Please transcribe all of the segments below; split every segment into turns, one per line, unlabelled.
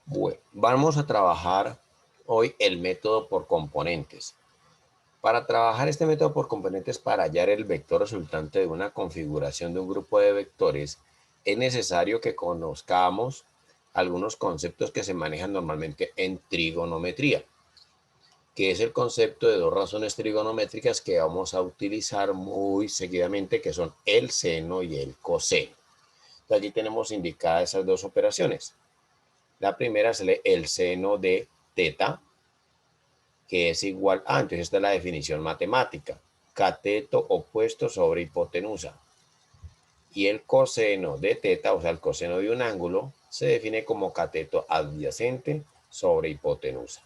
Bueno, vamos a trabajar hoy el método por componentes. Para trabajar este método por componentes para hallar el vector resultante de una configuración de un grupo de vectores, es necesario que conozcamos algunos conceptos que se manejan normalmente en trigonometría, que es el concepto de dos razones trigonométricas que vamos a utilizar muy seguidamente, que son el seno y el coseno. Entonces, aquí tenemos indicadas esas dos operaciones. La primera es el seno de teta, que es igual a, entonces esta es la definición matemática, cateto opuesto sobre hipotenusa. Y el coseno de teta, o sea, el coseno de un ángulo, se define como cateto adyacente sobre hipotenusa.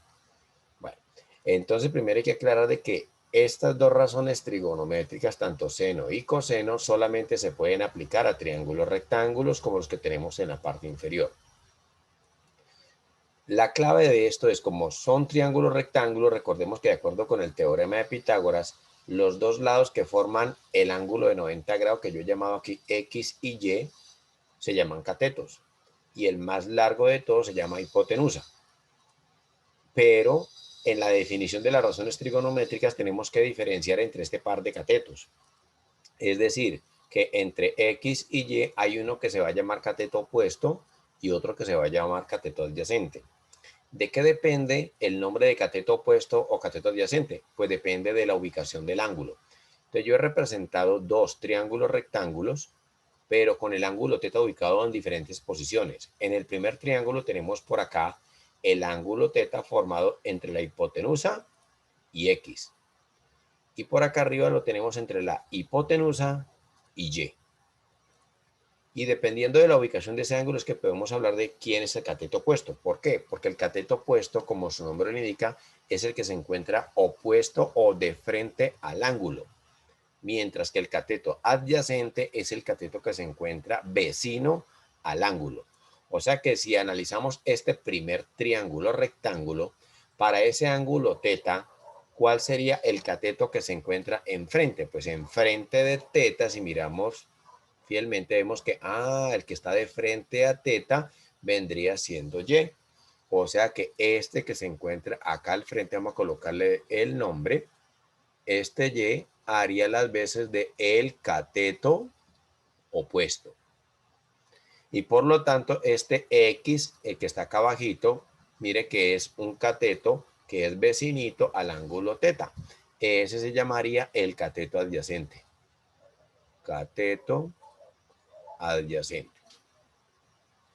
Bueno, entonces primero hay que aclarar de que estas dos razones trigonométricas, tanto seno y coseno, solamente se pueden aplicar a triángulos rectángulos como los que tenemos en la parte inferior. La clave de esto es como son triángulos rectángulos, recordemos que de acuerdo con el teorema de Pitágoras, los dos lados que forman el ángulo de 90 grados que yo he llamado aquí X y Y se llaman catetos y el más largo de todos se llama hipotenusa. Pero en la definición de las razones trigonométricas tenemos que diferenciar entre este par de catetos. Es decir, que entre X y Y hay uno que se va a llamar cateto opuesto y otro que se va a llamar cateto adyacente. ¿De qué depende el nombre de cateto opuesto o cateto adyacente? Pues depende de la ubicación del ángulo. Entonces yo he representado dos triángulos rectángulos, pero con el ángulo teta ubicado en diferentes posiciones. En el primer triángulo tenemos por acá el ángulo teta formado entre la hipotenusa y X. Y por acá arriba lo tenemos entre la hipotenusa y Y. Y dependiendo de la ubicación de ese ángulo es que podemos hablar de quién es el cateto opuesto. ¿Por qué? Porque el cateto opuesto, como su nombre lo indica, es el que se encuentra opuesto o de frente al ángulo. Mientras que el cateto adyacente es el cateto que se encuentra vecino al ángulo. O sea que si analizamos este primer triángulo rectángulo, para ese ángulo teta, ¿cuál sería el cateto que se encuentra enfrente? Pues enfrente de teta, si miramos fielmente vemos que, el que está de frente a teta vendría siendo Y. O sea que este que se encuentra acá al frente, vamos a colocarle el nombre, este Y haría las veces de el cateto opuesto. Y por lo tanto, este X, el que está acá abajito, mire que es un cateto que es vecinito al ángulo teta. Ese se llamaría el cateto adyacente. Cateto adyacente.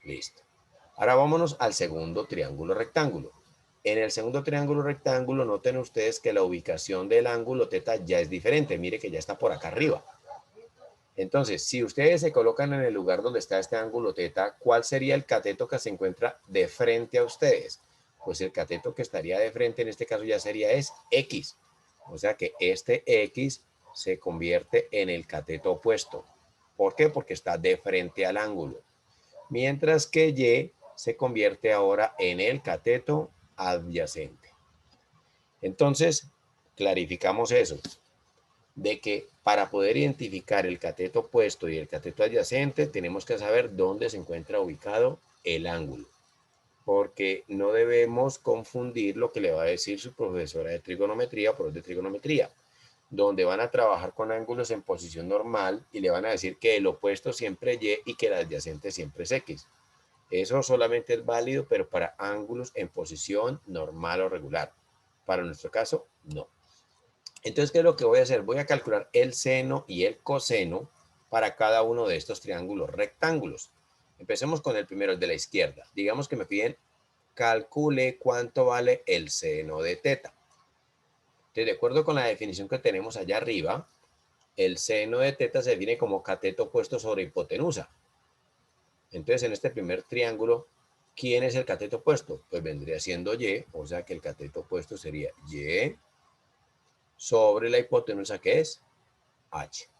Listo. Ahora vámonos al segundo triángulo rectángulo. En el segundo triángulo rectángulo, noten ustedes que la ubicación del ángulo teta ya es diferente. Mire que ya está por acá arriba. Entonces, si ustedes se colocan en el lugar donde está este ángulo teta, ¿cuál sería el cateto que se encuentra de frente a ustedes? Pues el cateto que estaría de frente en este caso ya sería es X. O sea que este X se convierte en el cateto opuesto. ¿Por qué? Porque está de frente al ángulo. Mientras que Y se convierte ahora en el cateto adyacente. Entonces, clarificamos eso, de que para poder identificar el cateto opuesto y el cateto adyacente, tenemos que saber dónde se encuentra ubicado el ángulo, porque no debemos confundir lo que le va a decir su profesora de trigonometría, por de trigonometría, donde van a trabajar con ángulos en posición normal y le van a decir que el opuesto siempre es Y y que el adyacente siempre es X. Eso solamente es válido, pero para ángulos en posición normal o regular. Para nuestro caso, no. Entonces, ¿qué es lo que voy a hacer? Voy a calcular el seno y el coseno para cada uno de estos triángulos rectángulos. Empecemos con el primero, el de la izquierda. Digamos que me piden calcule cuánto vale el seno de teta. Entonces, de acuerdo con la definición que tenemos allá arriba, el seno de teta se define como cateto opuesto sobre hipotenusa. Entonces, en este primer triángulo, ¿quién es el cateto opuesto? Pues vendría siendo Y, o sea que el cateto opuesto sería Y sobre la hipotenusa que es H.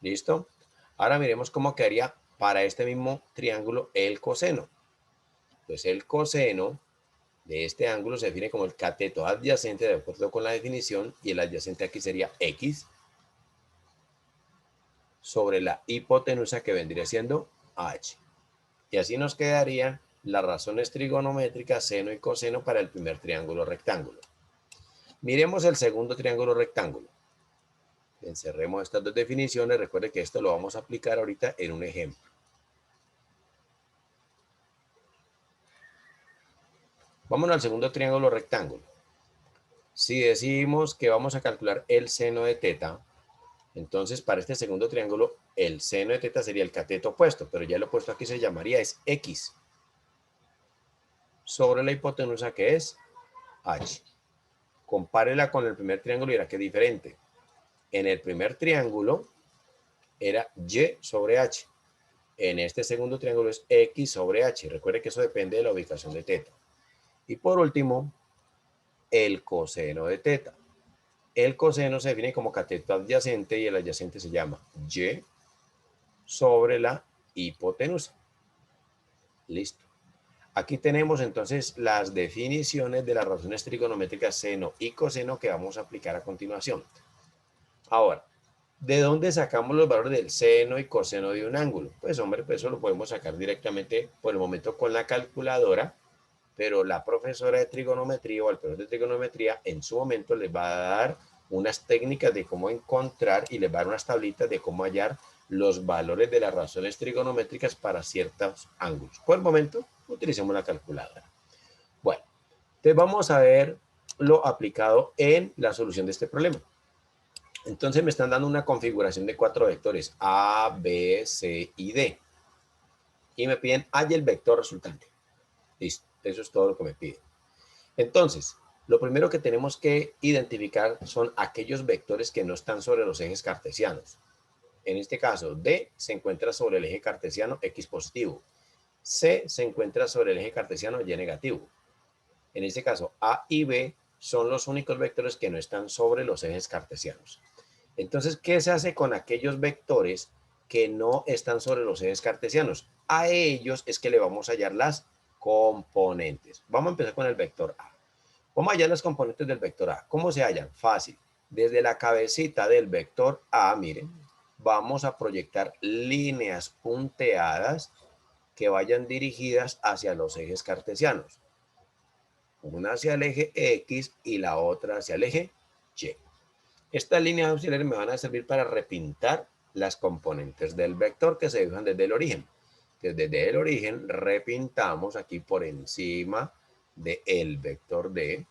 ¿Listo? Ahora miremos cómo quedaría para este mismo triángulo el coseno. Pues el coseno de este ángulo se define como el cateto adyacente de acuerdo con la definición y el adyacente aquí sería X sobre la hipotenusa que vendría siendo H. Y así nos quedarían las razones trigonométricas seno y coseno para el primer triángulo rectángulo. Miremos el segundo triángulo rectángulo. Encerremos estas dos definiciones. Recuerde que esto lo vamos a aplicar ahorita en un ejemplo. Vámonos al segundo triángulo rectángulo. Si decimos que vamos a calcular el seno de teta, entonces para este segundo triángulo el seno de teta sería el cateto opuesto, pero ya el opuesto aquí se llamaría es X, sobre la hipotenusa que es H. Compárela con el primer triángulo y verá que es diferente. En el primer triángulo era Y sobre H. En este segundo triángulo es X sobre H. Recuerde que eso depende de la ubicación de teta. Y por último, el coseno de teta. El coseno se define como cateto adyacente y el adyacente se llama Y sobre la hipotenusa. Listo. Aquí tenemos entonces las definiciones de las razones trigonométricas seno y coseno que vamos a aplicar a continuación. Ahora, ¿de dónde sacamos los valores del seno y coseno de un ángulo? Pues hombre, pues eso lo podemos sacar directamente por el momento con la calculadora, pero la profesora de trigonometría o el profesor de trigonometría en su momento les va a dar unas técnicas de cómo encontrar y les va a dar unas tablitas de cómo hallar los valores de las razones trigonométricas para ciertos ángulos. Por el momento, utilicemos la calculadora. Bueno, entonces vamos a ver lo aplicado en la solución de este problema. Entonces me están dando una configuración de 4 vectores, A, B, C y D. Y me piden halla el vector resultante. Listo, eso es todo lo que me piden. Entonces, lo primero que tenemos que identificar son aquellos vectores que no están sobre los ejes cartesianos. En este caso, D se encuentra sobre el eje cartesiano X positivo. C se encuentra sobre el eje cartesiano Y negativo. En este caso, A y B son los únicos vectores que no están sobre los ejes cartesianos. Entonces, ¿qué se hace con aquellos vectores que no están sobre los ejes cartesianos? A ellos es que le vamos a hallar las componentes. Vamos a empezar con el vector A. Vamos a hallar las componentes del vector A. ¿Cómo se hallan? Fácil. Desde la cabecita del vector A, miren, vamos a proyectar líneas punteadas que vayan dirigidas hacia los ejes cartesianos. Una hacia el eje X y la otra hacia el eje Y. Estas líneas auxiliares me van a servir para repintar las componentes del vector que se dibujan desde el origen. Entonces, desde el origen repintamos aquí por encima del vector D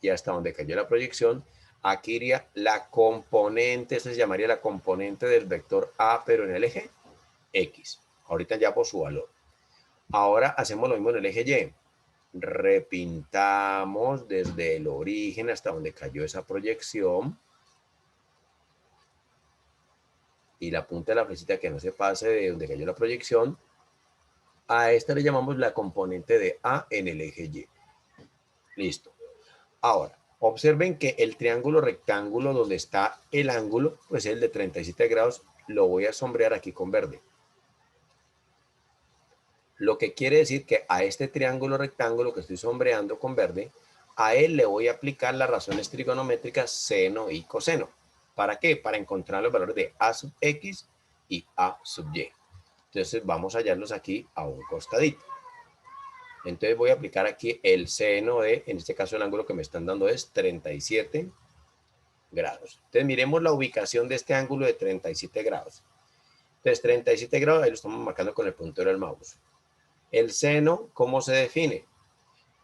y hasta donde cayó la proyección. Aquí iría la componente, esta se llamaría la componente del vector A, pero en el eje X. Ahorita ya por su valor. Ahora hacemos lo mismo en el eje Y. Repintamos desde el origen hasta donde cayó esa proyección. Y la punta de la flechita que no se pase de donde cayó la proyección. A esta le llamamos la componente de A en el eje Y. Listo. Ahora, observen que el triángulo rectángulo donde está el ángulo, pues el de 37 grados, lo voy a sombrear aquí con verde. Lo que quiere decir que a este triángulo rectángulo que estoy sombreando con verde, a él le voy a aplicar las razones trigonométricas seno y coseno. ¿Para qué? Para encontrar los valores de A sub X y A sub Y. Entonces vamos a hallarlos aquí a un costadito. Entonces voy a aplicar aquí el seno de, en este caso el ángulo que me están dando es 37 grados. Entonces miremos la ubicación de este ángulo de 37 grados. Entonces 37 grados, ahí lo estamos marcando con el puntero del mouse. El seno, ¿cómo se define?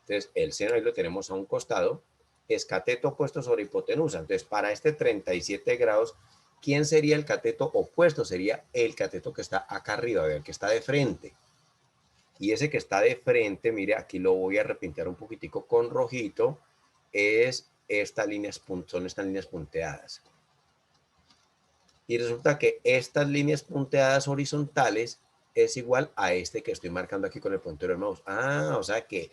Entonces el seno ahí lo tenemos a un costado, es cateto opuesto sobre hipotenusa. Entonces para este 37 grados, ¿quién sería el cateto opuesto? Sería el cateto que está acá arriba, el que está de frente. Y ese que está de frente, mire, aquí lo voy a repintar un poquitico con rojito, es estas líneas, son estas líneas punteadas. Y resulta que estas líneas punteadas horizontales es igual a este que estoy marcando aquí con el puntero del mouse. Ah, o sea que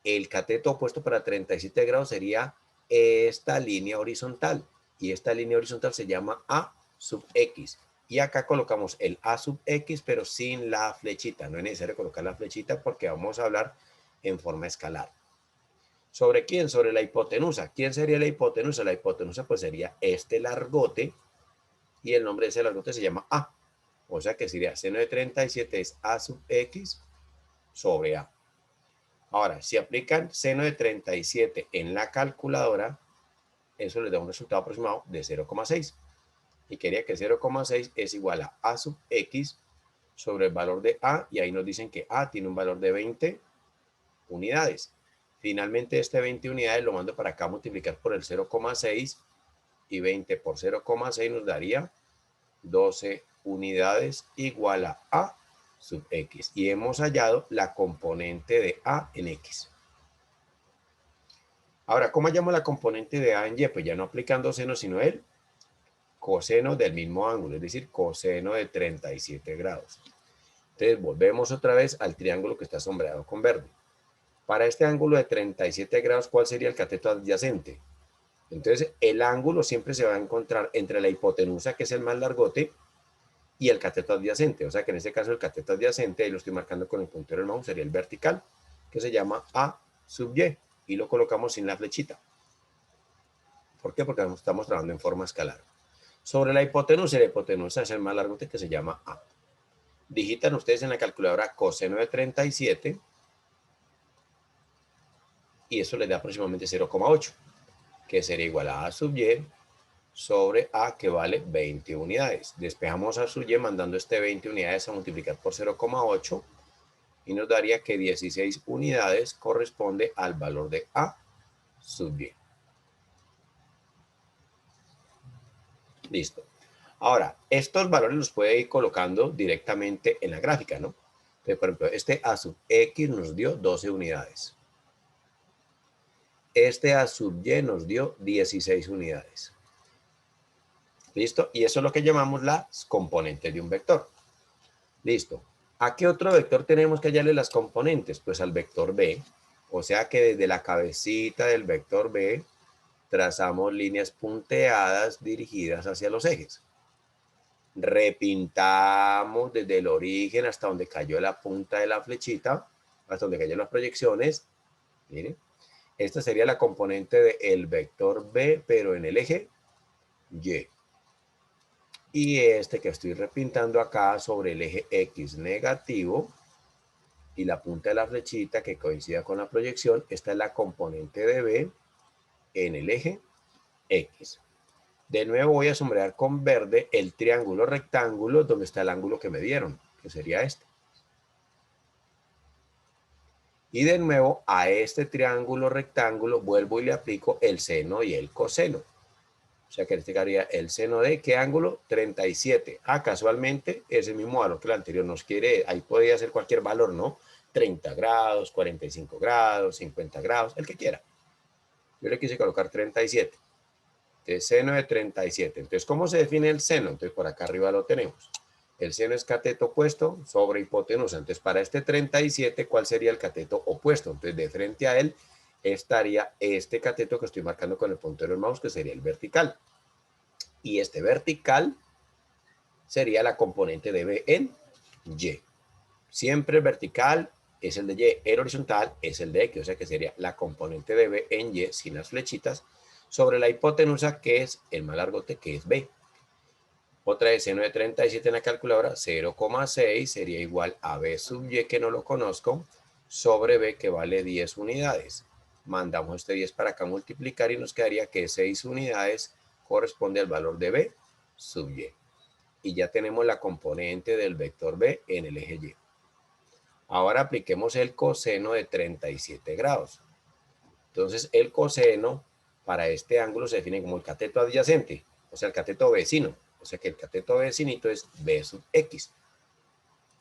el cateto opuesto para 37 grados sería esta línea horizontal. Y esta línea horizontal se llama A sub X. Y acá colocamos el A sub X, pero sin la flechita. No es necesario colocar la flechita porque vamos a hablar en forma escalar. ¿Sobre quién? Sobre la hipotenusa. ¿Quién sería la hipotenusa? La hipotenusa pues sería este largote y el nombre de ese largote se llama A. O sea que sería seno de 37 es a sub x sobre a. Ahora, si aplican seno de 37 en la calculadora, eso les da un resultado aproximado de 0,6. Y quería que 0,6 es igual a sub x sobre el valor de a, y ahí nos dicen que a tiene un valor de 20 unidades. Finalmente, este 20 unidades lo mando para acá a multiplicar por el 0,6, y 20 por 0,6 nos daría 12 unidades igual a sub x. Y hemos hallado la componente de a en x. Ahora, ¿cómo hallamos la componente de a en y? Pues ya no aplicando seno, sino el coseno del mismo ángulo, es decir, coseno de 37 grados. Entonces, volvemos otra vez al triángulo que está sombreado con verde. Para este ángulo de 37 grados, ¿cuál sería el cateto adyacente? Entonces, el ángulo siempre se va a encontrar entre la hipotenusa, que es el más largote, y el cateto adyacente. O sea que en este caso el cateto adyacente, ahí lo estoy marcando con el puntero del mouse, sería el vertical, que se llama a sub y, y lo colocamos sin la flechita. ¿Por qué? Porque estamos trabajando en forma escalar. Sobre la hipotenusa es el más largote, que se llama a. Digitan ustedes en la calculadora coseno de 37 y eso les da aproximadamente 0,8, que sería igual a sub y sobre a, que vale 20 unidades. Despejamos a sub y mandando este 20 unidades a multiplicar por 0,8 y nos daría que 16 unidades corresponde al valor de a sub y. Listo. Ahora, estos valores los puede ir colocando directamente en la gráfica, ¿no? Entonces, por ejemplo, este a sub x nos dio 12 unidades. Este a sub y nos dio 16 unidades. ¿Listo? Y eso es lo que llamamos las componentes de un vector. Listo. ¿A qué otro vector tenemos que hallarle las componentes? Pues al vector b. O sea que desde la cabecita del vector b trazamos líneas punteadas dirigidas hacia los ejes. Repintamos desde el origen hasta donde cayó la punta de la flechita, hasta donde cayeron las proyecciones. Miren, esta sería la componente del vector b, pero en el eje y. Y este que estoy repintando acá sobre el eje X negativo y la punta de la flechita que coincida con la proyección, esta es la componente de B en el eje X. De nuevo voy a sombrear con verde el triángulo rectángulo donde está el ángulo que me dieron, que sería este. Y de nuevo a este triángulo rectángulo vuelvo y le aplico el seno y el coseno. O sea que en este quedaría el seno de ¿qué ángulo? 37. Ah, casualmente es el mismo valor que el anterior. Nos quiere, ahí podría ser cualquier valor, ¿no? 30 grados, 45 grados, 50 grados, el que quiera. Yo le quise colocar 37. Entonces, seno de 37. Entonces, ¿cómo se define el seno? Entonces, por acá arriba lo tenemos. El seno es cateto opuesto sobre hipotenusa. Entonces, para este 37, ¿cuál sería el cateto opuesto? Entonces, de frente a él estaría este cateto que estoy marcando con el puntero del mouse, que sería el vertical. Y este vertical sería la componente de B en Y. Siempre el vertical es el de Y, el horizontal es el de X, o sea que sería la componente de B en Y sin las flechitas sobre la hipotenusa, que es el más largote, que es B. Otra vez, seno de 37 en la calculadora, 0,6 sería igual a B sub Y, que no lo conozco, sobre B, que vale 10 unidades. Mandamos este 10 para acá a multiplicar y nos quedaría que 6 unidades corresponde al valor de B sub Y. Y ya tenemos la componente del vector B en el eje Y. Ahora apliquemos el coseno de 37 grados. Entonces, el coseno para este ángulo se define como el cateto adyacente, o sea, el cateto vecino. O sea que el cateto vecinito es B sub X.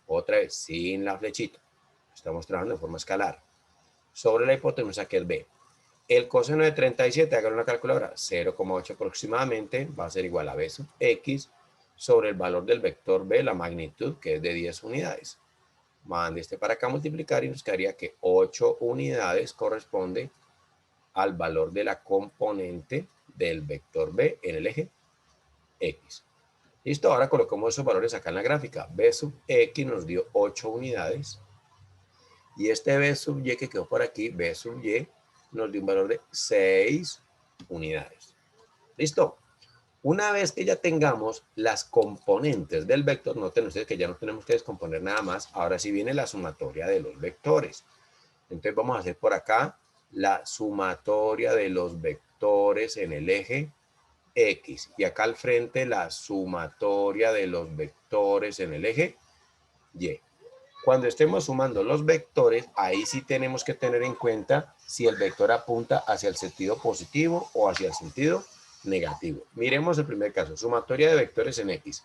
Otra vez, sin la flechita. Estamos trabajando de forma escalar. Sobre la hipotenusa, que es B. El coseno de 37, hagan una calculadora, 0,8 aproximadamente, va a ser igual a B sub X sobre el valor del vector B, la magnitud, que es de 10 unidades. Mande este para acá a multiplicar y nos quedaría que 8 unidades corresponde al valor de la componente del vector B en el eje X. Listo, ahora colocamos esos valores acá en la gráfica. B sub X nos dio 8 unidades. Y este B sub Y que quedó por aquí, B sub Y, nos dio un valor de 6 unidades. ¿Listo? Una vez que ya tengamos las componentes del vector, noten ustedes que ya no tenemos que descomponer nada más. Ahora sí viene la sumatoria de los vectores. Entonces vamos a hacer por acá la sumatoria de los vectores en el eje X. Y acá al frente la sumatoria de los vectores en el eje Y. Cuando estemos sumando los vectores, ahí sí tenemos que tener en cuenta si el vector apunta hacia el sentido positivo o hacia el sentido negativo. Miremos el primer caso, sumatoria de vectores en X.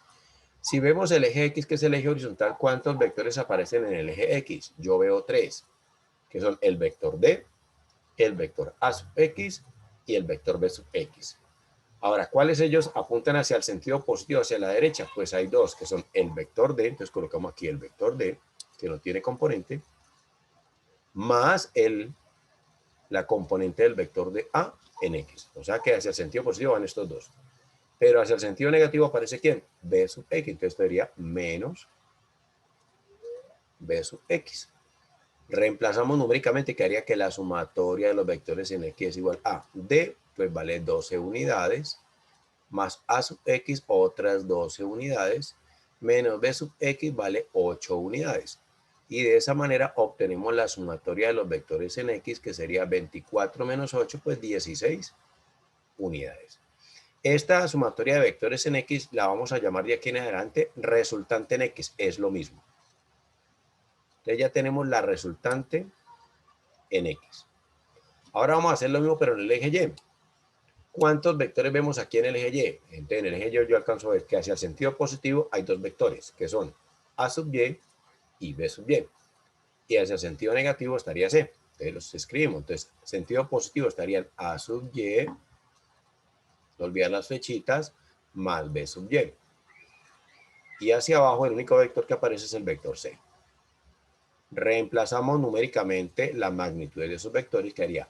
Si vemos el eje X, que es el eje horizontal, ¿cuántos vectores aparecen en el eje X? Yo veo 3, que son el vector D, el vector A sub X y el vector B sub X. Ahora, ¿cuáles ellos apuntan hacia el sentido positivo, hacia la derecha? Pues hay dos, que son el vector D, entonces colocamos aquí el vector D, que no tiene componente, más la componente del vector de A en X. O sea que hacia el sentido positivo van estos dos. Pero hacia el sentido negativo aparece ¿quién? B sub X. Entonces esto sería menos B sub X. Reemplazamos numéricamente que haría que la sumatoria de los vectores en X es igual a D, pues vale 12 unidades, más A sub X otras 12 unidades, menos B sub X vale 8 unidades. Y de esa manera obtenemos la sumatoria de los vectores en X, que sería 24 menos 8, pues 16 unidades. Esta sumatoria de vectores en X la vamos a llamar de aquí en adelante resultante en X, es lo mismo. Entonces ya tenemos la resultante en X. Ahora vamos a hacer lo mismo, pero en el eje Y. ¿Cuántos vectores vemos aquí en el eje Y? Entonces en el eje Y yo alcanzo a ver que hacia el sentido positivo hay dos vectores, que son A sub Y y B sub Y. Y hacia el sentido negativo estaría C. Entonces los escribimos. Entonces, sentido positivo estarían A sub Y, no olvidar las flechitas, más B sub Y. Y hacia abajo el único vector que aparece es el vector C. Reemplazamos numéricamente la magnitud de esos vectores, que haría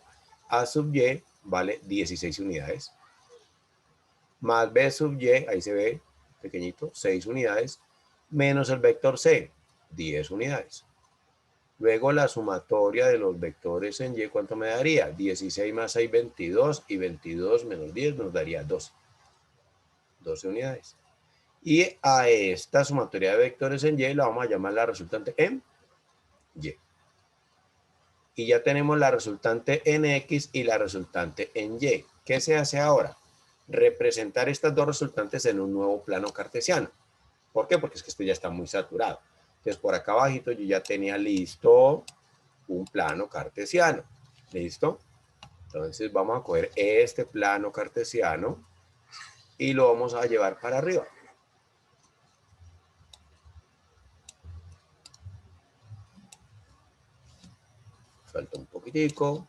A sub Y vale 16 unidades, más B sub Y, ahí se ve pequeñito, 6 unidades, menos el vector C, 10 unidades. Luego la sumatoria de los vectores en Y, ¿cuánto me daría? 16 más 6, 22, y 22 menos 10 nos daría 12. 12 unidades. Y a esta sumatoria de vectores en Y la vamos a llamar la resultante en Y. Y ya tenemos la resultante en X y la resultante en Y. ¿Qué se hace ahora? Representar estas dos resultantes en un nuevo plano cartesiano. ¿Por qué? Porque es que esto ya está muy saturado. Entonces por acá abajito yo ya tenía listo un plano cartesiano. ¿Listo? Entonces vamos a coger este plano cartesiano y lo vamos a llevar para arriba. Falta un poquitico.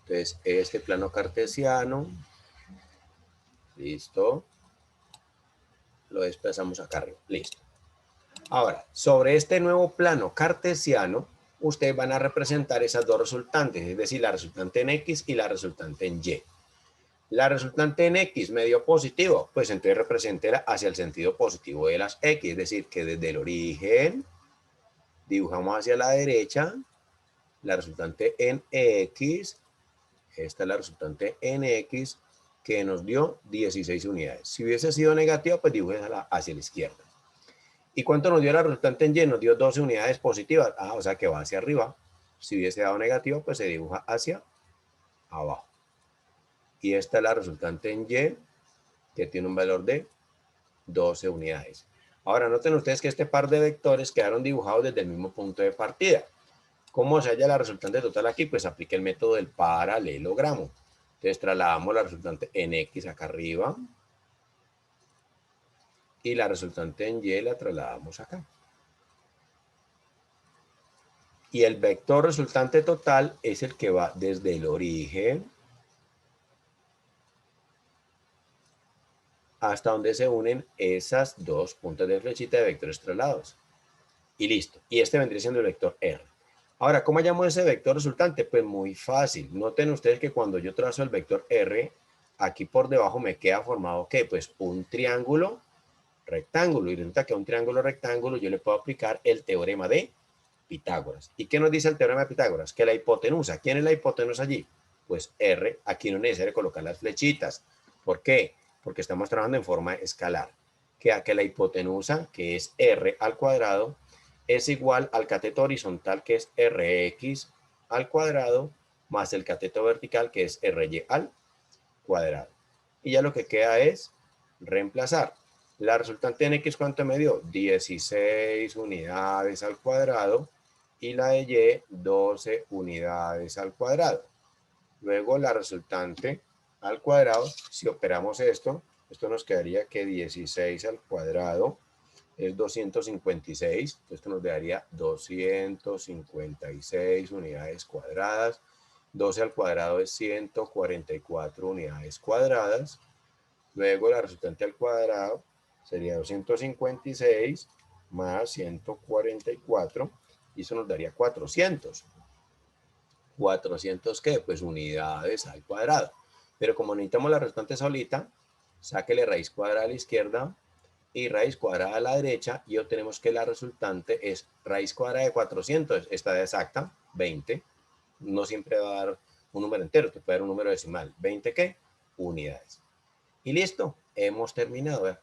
Entonces este plano cartesiano, listo, lo desplazamos acá arriba, listo. Ahora, sobre este nuevo plano cartesiano, ustedes van a representar esas dos resultantes, es decir, la resultante en X y la resultante en Y. La resultante en X me dio positivo, pues entonces represéntela hacia el sentido positivo de las X, es decir, que desde el origen dibujamos hacia la derecha la resultante en X, esta es la resultante en X, que nos dio 16 unidades. Si hubiese sido negativa, pues dibujémosla hacia la izquierda. ¿Y cuánto nos dio la resultante en Y? Nos dio 12 unidades positivas. O sea que va hacia arriba. Si hubiese dado negativo, pues se dibuja hacia abajo. Y esta es la resultante en Y, que tiene un valor de 12 unidades. Ahora noten ustedes que este par de vectores quedaron dibujados desde el mismo punto de partida. ¿Cómo se halla la resultante total aquí? Pues aplica el método del paralelogramo. Entonces trasladamos la resultante en X acá arriba y la resultante en Y la trasladamos acá. Y el vector resultante total es el que va desde el origen hasta donde se unen esas dos puntas de flechita de vectores trasladados. Y listo. Y este vendría siendo el vector R. Ahora, ¿cómo llamo ese vector resultante? Pues muy fácil. Noten ustedes que cuando yo trazo el vector R, aquí por debajo me queda formado, ¿qué? Pues un triángulo rectángulo. Y resulta que a un triángulo rectángulo yo le puedo aplicar el teorema de Pitágoras. ¿Y qué nos dice el teorema de Pitágoras? Que la hipotenusa, ¿quién es la hipotenusa allí? pues R, aquí no es necesario colocar las flechitas. ¿Por qué? Porque estamos trabajando en forma escalar. Queda que la hipotenusa, que es R al cuadrado, es igual al cateto horizontal, que es Rx al cuadrado, más el cateto vertical, que es Ry al cuadrado. Y ya lo que queda es reemplazar. La resultante en X, ¿cuánto me dio? 16 unidades al cuadrado. Y la de Y, 12 unidades al cuadrado. Luego la resultante al cuadrado, si operamos esto nos quedaría que 16 al cuadrado es 256. Esto nos daría 256 unidades cuadradas. 12 al cuadrado es 144 unidades cuadradas. Luego la resultante al cuadrado sería 256 más 144 y eso nos daría 400. ¿400 qué? Pues unidades al cuadrado. Pero como necesitamos la resultante solita, sáquele raíz cuadrada a la izquierda y raíz cuadrada a la derecha y obtenemos que la resultante es raíz cuadrada de 400. Esta es exacta, 20. No siempre va a dar un número entero, te puede dar un número decimal. ¿20 qué? Unidades. Y listo, hemos terminado.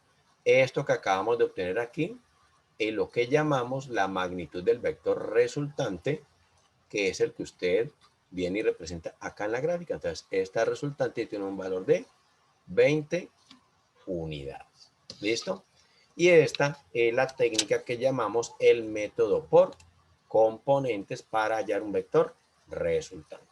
Esto que acabamos de obtener aquí es lo que llamamos la magnitud del vector resultante, que es el que usted viene y representa acá en la gráfica. Entonces, esta resultante tiene un valor de 20 unidades. ¿Listo? Y esta es la técnica que llamamos el método por componentes para hallar un vector resultante.